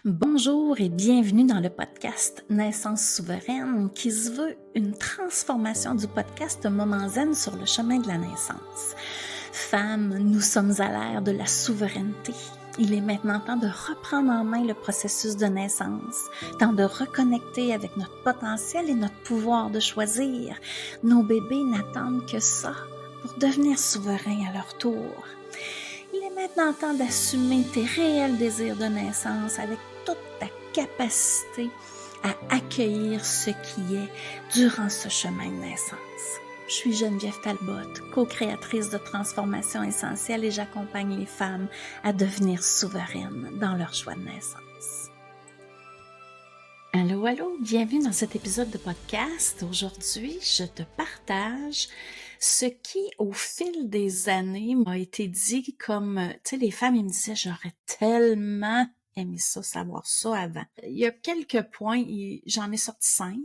Bonjour et bienvenue dans le podcast Naissance souveraine qui se veut une transformation du podcast Moment Zen sur le chemin de la naissance. Femmes, nous sommes à l'ère de la souveraineté. Il est maintenant temps de reprendre en main le processus de naissance, temps de reconnecter avec notre potentiel et notre pouvoir de choisir. Nos bébés n'attendent que ça pour devenir souverains à leur tour. Il est maintenant temps d'assumer tes réels désirs de naissance avec toute ta capacité à accueillir ce qui est durant ce chemin de naissance. Je suis Geneviève Talbot, co-créatrice de Transformation Essentielle et j'accompagne les femmes à devenir souveraines dans leur choix de naissance. Allô, allô, bienvenue dans cet épisode de podcast. Aujourd'hui, je te partage ce qui, au fil des années, m'a été dit comme, tu sais, les femmes, ils me disaient, j'aurais tellement aimé ça, savoir ça avant. Il y a quelques points, j'en ai sorti 5.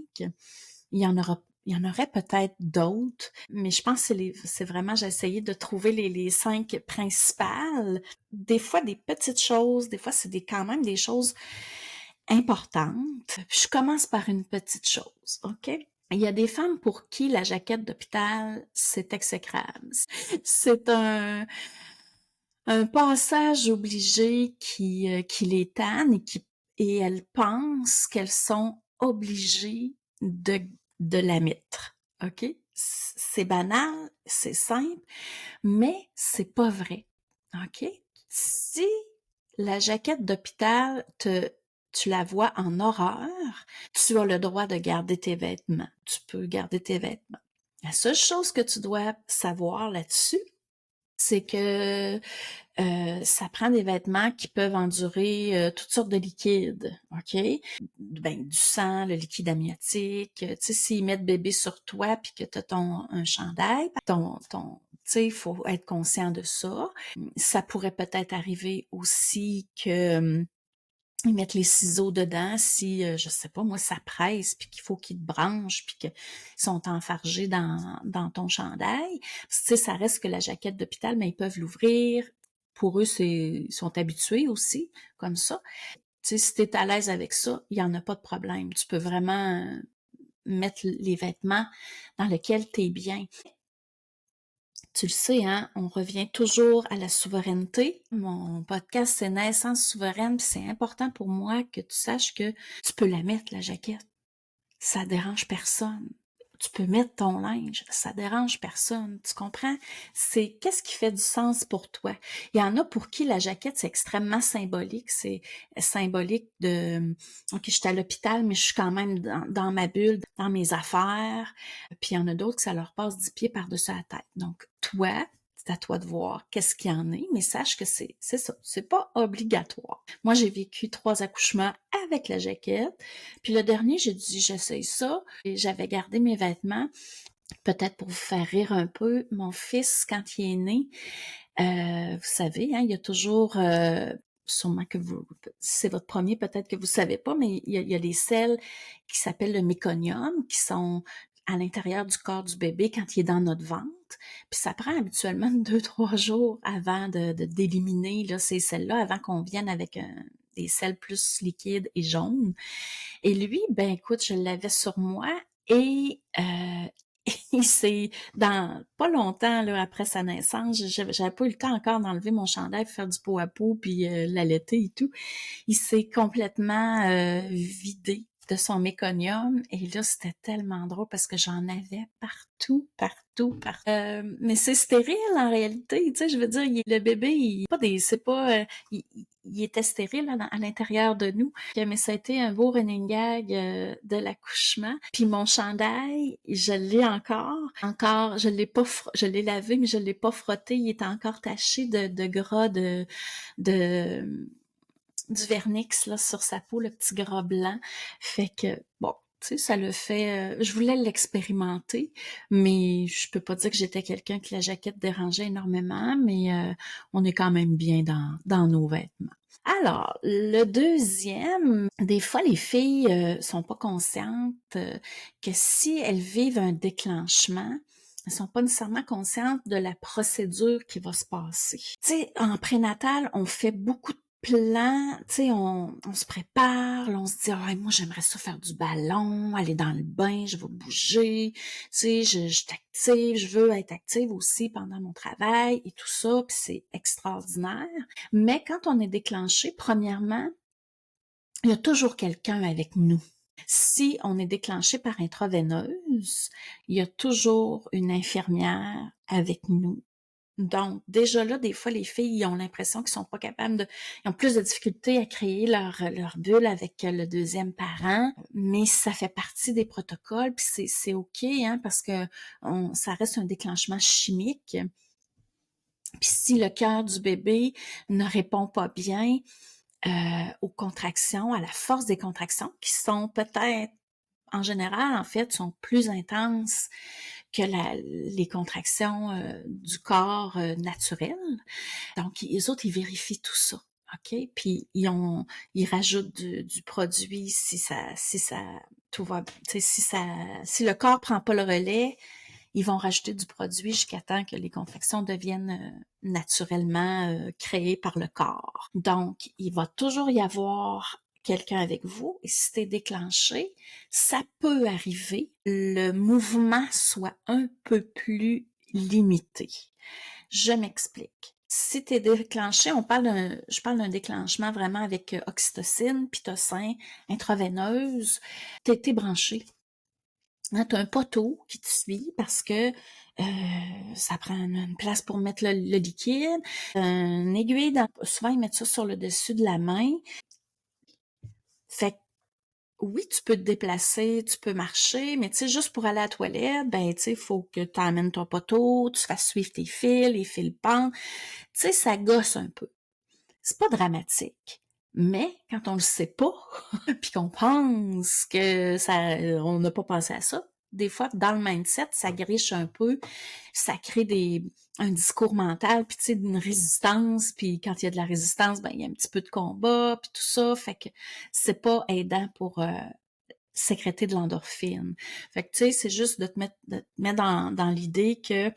Il y en aurait peut-être d'autres, mais je pense que c'est vraiment, j'ai essayé de trouver les 5 principales. Des fois, des petites choses, des fois, c'est quand même des choses importantes. Je commence par une petite chose, OK? Il y a des femmes pour qui la jaquette d'hôpital, c'est exécrable. C'est un passage obligé qui les tanne et elles pensent qu'elles sont obligées de la mettre, OK? C'est banal, c'est simple, mais c'est pas vrai, OK? Si la jaquette d'hôpital tu la vois en horreur, tu as le droit de garder tes vêtements. Tu peux garder tes vêtements. La seule chose que tu dois savoir là-dessus, c'est que ça prend des vêtements qui peuvent endurer toutes sortes de liquides, OK? Ben, du sang, le liquide amniotique. Tu sais, s'ils mettent bébé sur toi puis que tu as un chandail, tu sais, il faut être conscient de ça. Ça pourrait peut-être arriver aussi que ils mettent les ciseaux dedans si, je sais pas moi, ça presse puis qu'il faut qu'ils te branchent puis qu'ils sont enfargés dans ton chandail. Tu sais, ça reste que la jaquette d'hôpital, mais ils peuvent l'ouvrir. Pour eux, ils sont habitués aussi, comme ça. Tu sais, si t'es à l'aise avec ça, il y en a pas de problème. Tu peux vraiment mettre les vêtements dans lesquels t'es bien. Tu le sais, hein, on revient toujours à la souveraineté. Mon podcast, c'est Naissance souveraine, puis c'est important pour moi que tu saches que tu peux la mettre, la jaquette. Ça dérange personne. Tu peux mettre ton linge, ça dérange personne, tu comprends? C'est qu'est-ce qui fait du sens pour toi? Il y en a pour qui la jaquette, c'est extrêmement symbolique. C'est symbolique de, OK, je suis à l'hôpital, mais je suis quand même dans ma bulle, dans mes affaires. Puis il y en a d'autres que ça leur passe 10 pieds par-dessus la tête. Donc, toi, c'est à toi de voir qu'est-ce qu'il y en est, mais sache que c'est ça, c'est pas obligatoire. Moi, j'ai vécu 3 accouchements avec la jaquette, puis le dernier, j'ai dit, j'essaye ça, et j'avais gardé mes vêtements, peut-être pour vous faire rire un peu. Mon fils, quand il est né, vous savez, hein, il y a toujours... sûrement que si c'est votre premier, peut-être que vous savez pas, mais il y a des selles qui s'appellent le méconium, qui sont à l'intérieur du corps du bébé quand il est dans notre ventre. Puis ça prend habituellement 2-3 jours avant d'éliminer là, ces selles-là, avant qu'on vienne avec des selles plus liquides et jaunes. Et lui, ben écoute, je l'avais sur moi et il s'est, dans pas longtemps là, après sa naissance, j'avais pas eu le temps encore d'enlever mon chandail, faire du pot à pot, puis l'allaiter et tout. Il s'est complètement vidé de son méconium et là, c'était tellement drôle parce que j'en avais partout, partout, partout. Mais c'est stérile en réalité, tu sais, je veux dire, le bébé, c'est pas, il était stérile à l'intérieur de nous. Mais ça a été un beau running gag de l'accouchement. Puis mon chandail, je l'ai encore, je l'ai lavé, mais je l'ai pas frotté. Il est encore taché de gras de du vernix là sur sa peau, le petit gras blanc. Fait que bon, tu sais, ça le fait. Je voulais l'expérimenter, mais je peux pas dire que j'étais quelqu'un que la jaquette dérangeait énormément, mais on est quand même bien dans nos vêtements. Alors, le deuxième, des fois les filles sont pas conscientes que si elles vivent un déclenchement, elles sont pas nécessairement conscientes de la procédure qui va se passer. Tu sais, en prénatal, on fait beaucoup de plan, tu sais, on se prépare, là, on se dit: «Ah, moi, j'aimerais ça faire du ballon, aller dans le bain, je vais bouger, tu sais, je suis active, je veux être active aussi pendant mon travail et tout ça», puis c'est extraordinaire. Mais quand on est déclenché, premièrement, il y a toujours quelqu'un avec nous. Si on est déclenché par intraveineuse, il y a toujours une infirmière avec nous. Donc, déjà là, des fois, les filles, ils ont l'impression qu'ils sont pas capables de... Ils ont plus de difficultés à créer leur bulle avec le deuxième parent, mais ça fait partie des protocoles, puis c'est OK, hein, parce que ça reste un déclenchement chimique. Puis si le cœur du bébé ne répond pas bien aux contractions, à la force des contractions, qui sont peut-être, en général, en fait, sont plus intenses que les contractions du corps naturel. Donc, les autres, ils vérifient tout ça. OK? Puis ils rajoutent du produit si ça tout va, tu sais, si le corps prend pas le relais, ils vont rajouter du produit jusqu'à temps que les contractions deviennent naturellement créées par le corps. Donc, il va toujours y avoir quelqu'un avec vous, et si t'es déclenché, ça peut arriver, le mouvement soit un peu plus limité. Je m'explique. Si t'es déclenché, je parle d'un déclenchement vraiment avec oxytocine, pitocin, intraveineuse, t'es branché. Hein, tu as un poteau qui te suit parce que ça prend une place pour mettre le liquide. Une aiguille, souvent ils mettent ça sur le dessus de la main. Fait que oui, tu peux te déplacer, tu peux marcher, mais tu sais, juste pour aller à la toilette, ben tu sais, il faut que tu amènes ton poteau, tu fasses suivre tes fils, les fils pendent. Tu sais, ça gosse un peu. C'est pas dramatique. Mais quand on le sait pas, puis qu'on pense que on n'a pas pensé à ça, des fois, dans le mindset, ça griche un peu, ça crée un discours mental, puis tu sais, une résistance, puis quand il y a de la résistance, ben il y a un petit peu de combat, puis tout ça, fait que c'est pas aidant pour sécréter de l'endorphine. Fait que tu sais, c'est juste de te mettre dans l'idée que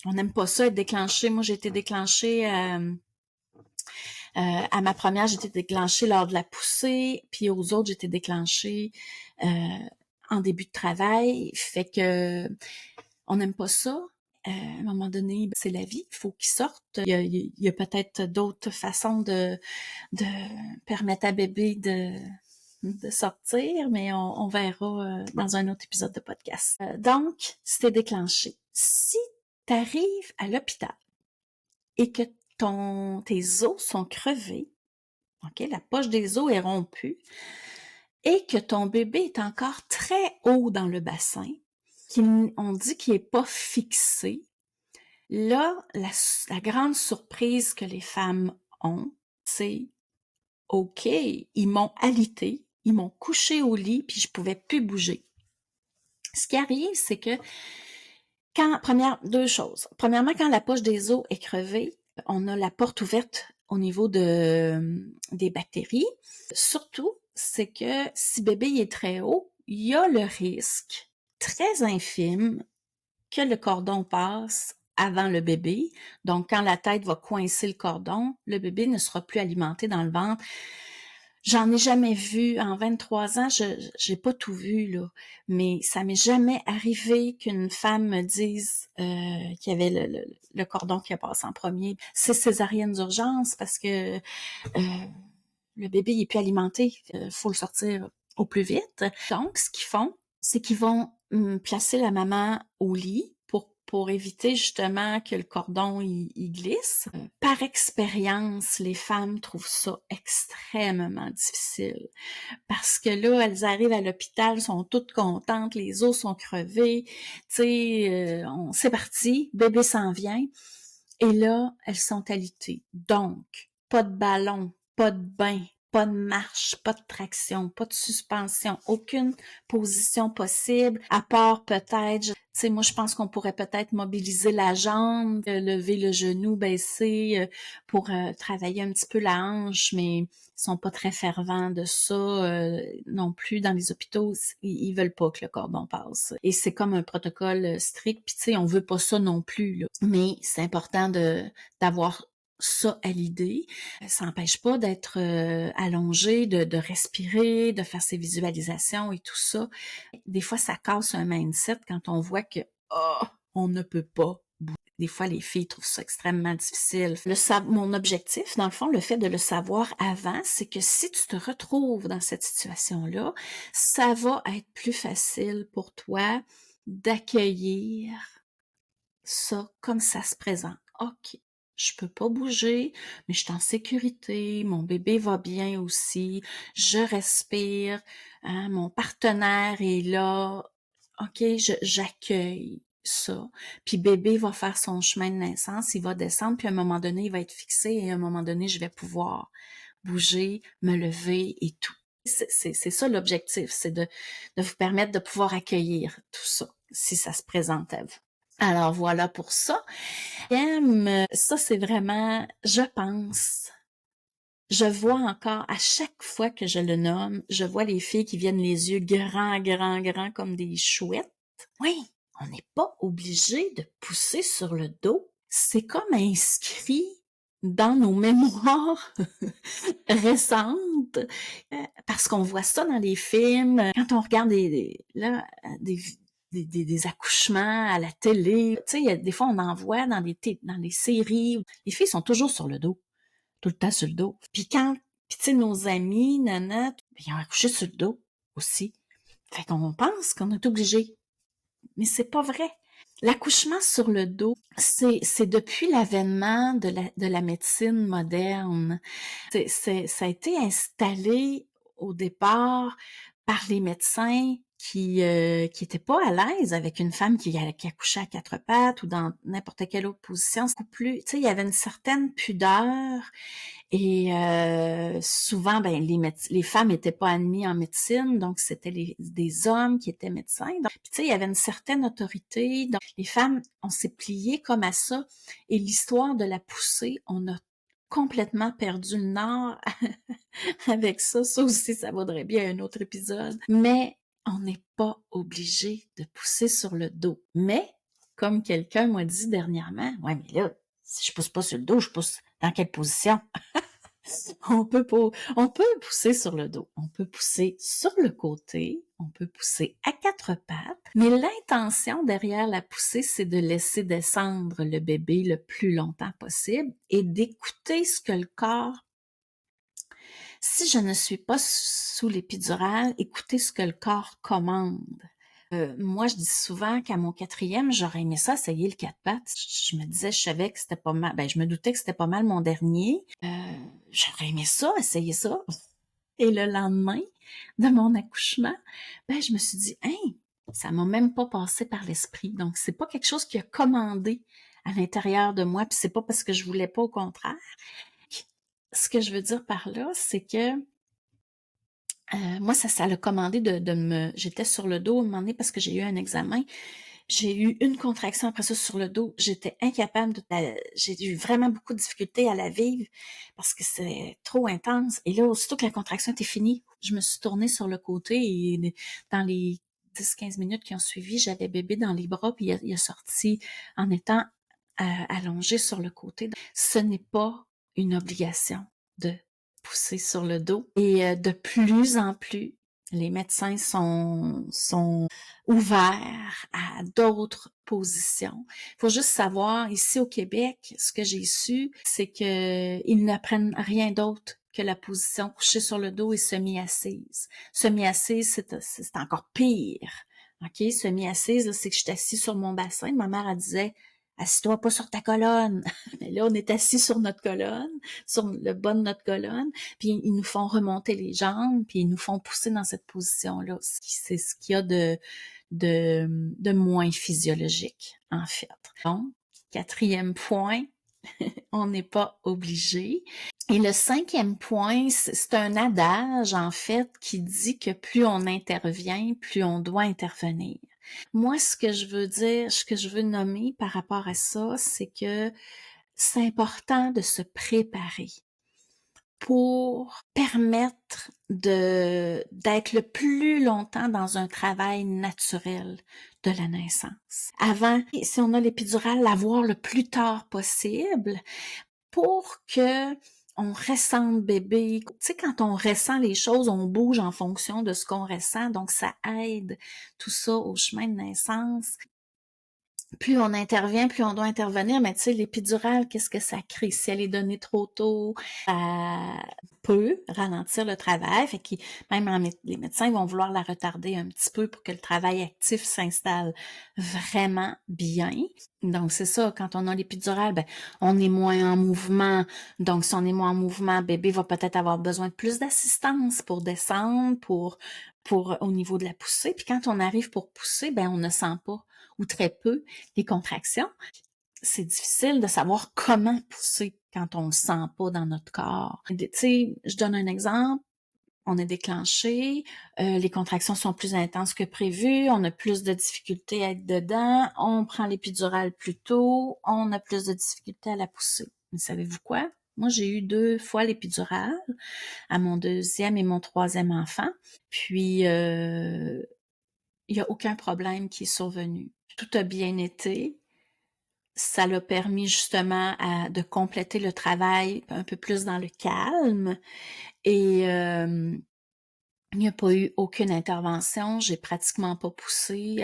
on n'aime pas ça être déclenché. Moi, j'ai été déclenchée à ma première, j'étais déclenchée lors de la poussée, puis aux autres, j'étais déclenchée en début de travail. Fait que on n'aime pas ça. À un moment donné, c'est la vie, il faut qu'ils sortent. Il y a peut-être d'autres façons de permettre à bébé de sortir, mais on verra dans un autre épisode de podcast. Donc, c'était déclenché. Si tu arrives à l'hôpital et que tes os sont crevés, OK, la poche des os est rompue, et que ton bébé est encore très haut dans le bassin, on dit qu'il n'est pas fixé, là, la grande surprise que les femmes ont, c'est « OK, ils m'ont alité, ils m'ont couché au lit, puis je pouvais plus bouger. » Ce qui arrive, c'est que deux choses. Premièrement, quand la poche des os est crevée, on a la porte ouverte au niveau des bactéries. Surtout, c'est que si bébé est très haut, il y a le risque très infime que le cordon passe avant le bébé. Donc, quand la tête va coincer le cordon, le bébé ne sera plus alimenté dans le ventre. J'en ai jamais vu, en 23 ans, j'ai pas tout vu, là, mais ça m'est jamais arrivé qu'une femme me dise qu'il y avait le cordon qui a passé en premier. C'est césarienne d'urgence parce que le bébé il est plus alimenté, faut le sortir au plus vite. Donc, ce qu'ils font, c'est qu'ils vont placer la maman au lit pour éviter justement que le cordon il glisse. Par expérience, les femmes trouvent ça extrêmement difficile parce que là, elles arrivent à l'hôpital, sont toutes contentes, les os sont crevés, tu sais, c'est parti, bébé s'en vient, et là, elles sont alitées. Donc, pas de ballon, pas de bain, pas de marche, pas de traction, pas de suspension, aucune position possible, à part peut-être, tu sais, moi je pense qu'on pourrait peut-être mobiliser la jambe, lever le genou, baisser pour travailler un petit peu la hanche, mais ils sont pas très fervents de ça non plus dans les hôpitaux, ils veulent pas que le cordon passe. Et c'est comme un protocole strict, puis tu sais, on veut pas ça non plus, là. Mais c'est important d'avoir ça à l'idée. Ça n'empêche pas d'être allongé, de respirer, de faire ses visualisations et tout ça. Des fois, ça casse un mindset quand on voit que on ne peut pas bouger. Des fois, les filles trouvent ça extrêmement difficile. Mon objectif, dans le fond, le fait de le savoir avant, c'est que si tu te retrouves dans cette situation-là, ça va être plus facile pour toi d'accueillir ça comme ça se présente. OK, je peux pas bouger, mais je suis en sécurité, mon bébé va bien aussi, je respire, hein, mon partenaire est là. OK, j'accueille ça. Puis bébé va faire son chemin de naissance, il va descendre, puis à un moment donné, il va être fixé et à un moment donné, je vais pouvoir bouger, me lever et tout. C'est ça l'objectif, c'est de vous permettre de pouvoir accueillir tout ça, si ça se présente à vous. Alors voilà pour ça. Ça c'est vraiment, je pense, je vois encore, à chaque fois que je le nomme, je vois les filles qui viennent les yeux grands, grands, grands comme des chouettes. Oui, on n'est pas obligé de pousser sur le dos. C'est comme inscrit dans nos mémoires récentes, parce qu'on voit ça dans les films. Quand on regarde des accouchements à la télé, tu sais, des fois on en voit dans les séries. Les filles sont toujours sur le dos, tout le temps sur le dos. Puis tu sais, nos amis, nana, ils ont accouché sur le dos aussi. Fait qu'on pense qu'on est obligé, mais c'est pas vrai. L'accouchement sur le dos, c'est depuis l'avènement de la médecine moderne. Ça a été installé au départ par les médecins qui étaient pas à l'aise avec une femme qui accouchait à quatre pattes ou dans n'importe quelle autre position. C'est beaucoup plus, tu sais, il y avait une certaine pudeur et souvent, ben les femmes étaient pas admises en médecine, donc c'était des hommes qui étaient médecins. Donc, tu sais, il y avait une certaine autorité. Donc, les femmes, on s'est plié comme à ça. Et l'histoire de la poussée, on a complètement perdu le nord avec ça. Ça aussi, ça vaudrait bien un autre épisode. Mais on n'est pas obligé de pousser sur le dos. Mais, comme quelqu'un m'a dit dernièrement, ouais, mais là, si je pousse pas sur le dos, je pousse dans quelle position? On peut pousser sur le dos, on peut pousser sur le côté, on peut pousser à quatre pattes, mais l'intention derrière la poussée, c'est de laisser descendre le bébé le plus longtemps possible et d'écouter ce que le corps, si je ne suis pas sous l'épidural, écouter ce que le corps commande. Moi, je dis souvent qu'à mon quatrième, j'aurais aimé ça essayer le quatre pattes. Je me disais, je savais que c'était pas mal. Ben, je me doutais que c'était pas mal mon dernier. J'aurais aimé ça, essayer ça. Et le lendemain de mon accouchement, ben, je me suis dit, hein, ça m'a même pas passé par l'esprit. Donc, c'est pas quelque chose qui a commandé à l'intérieur de moi. Puis c'est pas parce que je voulais pas, au contraire. Ce que je veux dire par là, c'est que moi, ça l'a commandé j'étais sur le dos à un moment donné parce que j'ai eu un examen. J'ai eu une contraction après ça sur le dos. J'étais incapable j'ai eu vraiment beaucoup de difficultés à la vivre parce que c'est trop intense. Et là, aussitôt que la contraction était finie, je me suis tournée sur le côté et dans les 10-15 minutes qui ont suivi, j'avais bébé dans les bras puis il a sorti en étant allongé sur le côté. Ce n'est pas une obligation de pousser sur le dos. Et de plus en plus, les médecins sont ouverts à d'autres positions. Il faut juste savoir, ici au Québec, ce que j'ai su, c'est qu'ils n'apprennent rien d'autre que la position couchée sur le dos et semi-assise. Semi-assise, c'est encore pire. OK? Semi-assise, c'est que je suis assise sur mon bassin. Ma mère, elle disait, assis-toi pas sur ta colonne. Mais là, on est assis sur notre colonne, sur le bas de notre colonne, puis ils nous font remonter les jambes, puis ils nous font pousser dans cette position-là. C'est ce qu'il y a de moins physiologique, en fait. Bon, quatrième point, on n'est pas obligé. Et le cinquième point, c'est un adage, en fait, qui dit que plus on intervient, plus on doit intervenir. Moi, ce que je veux dire, ce que je veux nommer par rapport à ça, c'est que c'est important de se préparer pour permettre d'être le plus longtemps dans un travail naturel de la naissance. Avant, si on a l'épidurale, l'avoir le plus tard possible pour que on ressente bébé. Tu sais, quand on ressent les choses, on bouge en fonction de ce qu'on ressent, donc ça aide tout ça au chemin de naissance. Plus on intervient, plus on doit intervenir, mais tu sais, l'épidurale, qu'est-ce que ça crée? Si elle est donnée trop tôt, ça peut ralentir le travail, fait que même les médecins vont vouloir la retarder un petit peu pour que le travail actif s'installe vraiment bien. Donc, c'est ça, quand on a l'épidurale, ben, on est moins en mouvement. Donc, si on est moins en mouvement, bébé va peut-être avoir besoin de plus d'assistance pour descendre, pour au niveau de la poussée. Puis quand on arrive pour pousser, ben, on ne sent pas ou très peu les contractions. C'est difficile de savoir comment pousser quand on le sent pas dans notre corps. Tu sais, je donne un exemple. On est déclenché, les contractions sont plus intenses que prévu, on a plus de difficultés à être dedans, on prend l'épidurale plus tôt, on a plus de difficultés à la pousser. Mais savez-vous quoi? Moi, j'ai eu 2 fois l'épidurale à mon 2e et mon 3e enfant. Puis, il n'y a aucun problème qui est survenu. Tout a bien été. Ça l'a permis justement de compléter le travail un peu plus dans le calme. Et il n'y a pas eu aucune intervention. J'ai pratiquement pas poussé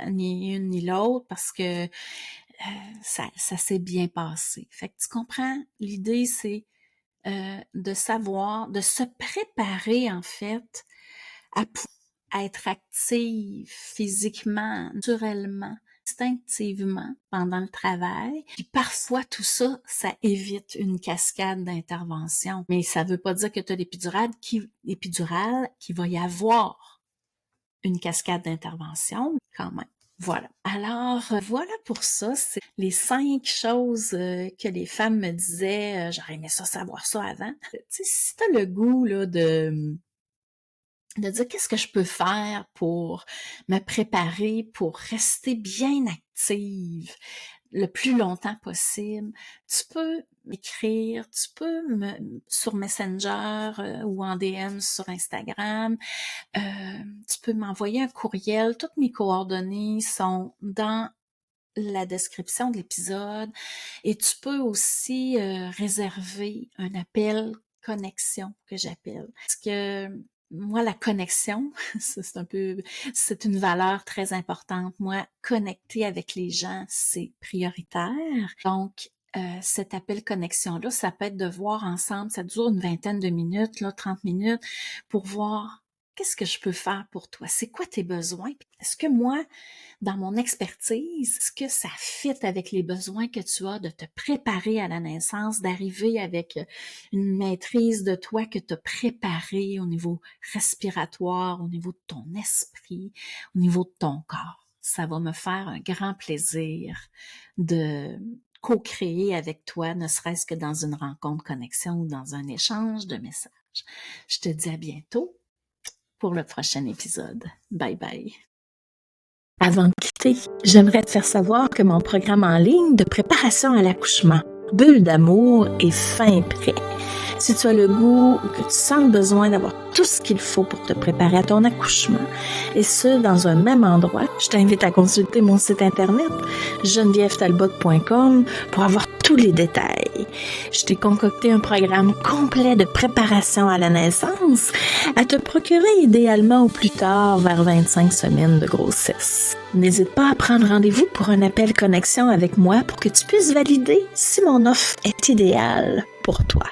ni une ni l'autre parce que ça s'est bien passé. Fait que tu comprends? L'idée, c'est de savoir, de se préparer en fait à être active physiquement, naturellement, instinctivement pendant le travail. Puis parfois, tout ça, ça évite une cascade d'interventions. Mais ça veut pas dire que tu as l'épidurale qui va y avoir une cascade d'interventions quand même. Voilà. Alors, voilà pour ça. C'est les 5 choses que les femmes me disaient. J'aurais aimé ça savoir ça avant. Tu sais, si tu as le goût là, de dire qu'est-ce que je peux faire pour me préparer, pour rester bien active le plus longtemps possible. Tu peux m'écrire, tu peux sur Messenger ou en DM sur Instagram, tu peux m'envoyer un courriel. Toutes mes coordonnées sont dans la description de l'épisode et tu peux aussi réserver un appel connexion que j'appelle. Parce que moi, la connexion, c'est une valeur très importante. Moi, connecter avec les gens, c'est prioritaire. Donc, cet appel connexion-là, ça peut être de voir ensemble, ça dure une vingtaine de minutes, là, 30 minutes, pour voir qu'est-ce que je peux faire pour toi? C'est quoi tes besoins? Est-ce que moi, dans mon expertise, est-ce que ça fit avec les besoins que tu as de te préparer à la naissance, d'arriver avec une maîtrise de toi que tu as préparée au niveau respiratoire, au niveau de ton esprit, au niveau de ton corps? Ça va me faire un grand plaisir de co-créer avec toi, ne serait-ce que dans une rencontre connexion ou dans un échange de messages. Je te dis à bientôt pour le prochain épisode. Bye bye. Avant de quitter, j'aimerais te faire savoir que mon programme en ligne de préparation à l'accouchement, Bulle d'amour, est fin prêt. Si tu as le goût ou que tu sens le besoin d'avoir tout ce qu'il faut pour te préparer à ton accouchement, et ce, dans un même endroit, je t'invite à consulter mon site internet genevièvetalbot.com pour avoir tous les détails. Je t'ai concocté un programme complet de préparation à la naissance à te procurer idéalement au plus tard vers 25 semaines de grossesse. N'hésite pas à prendre rendez-vous pour un appel connexion avec moi pour que tu puisses valider si mon offre est idéale pour toi.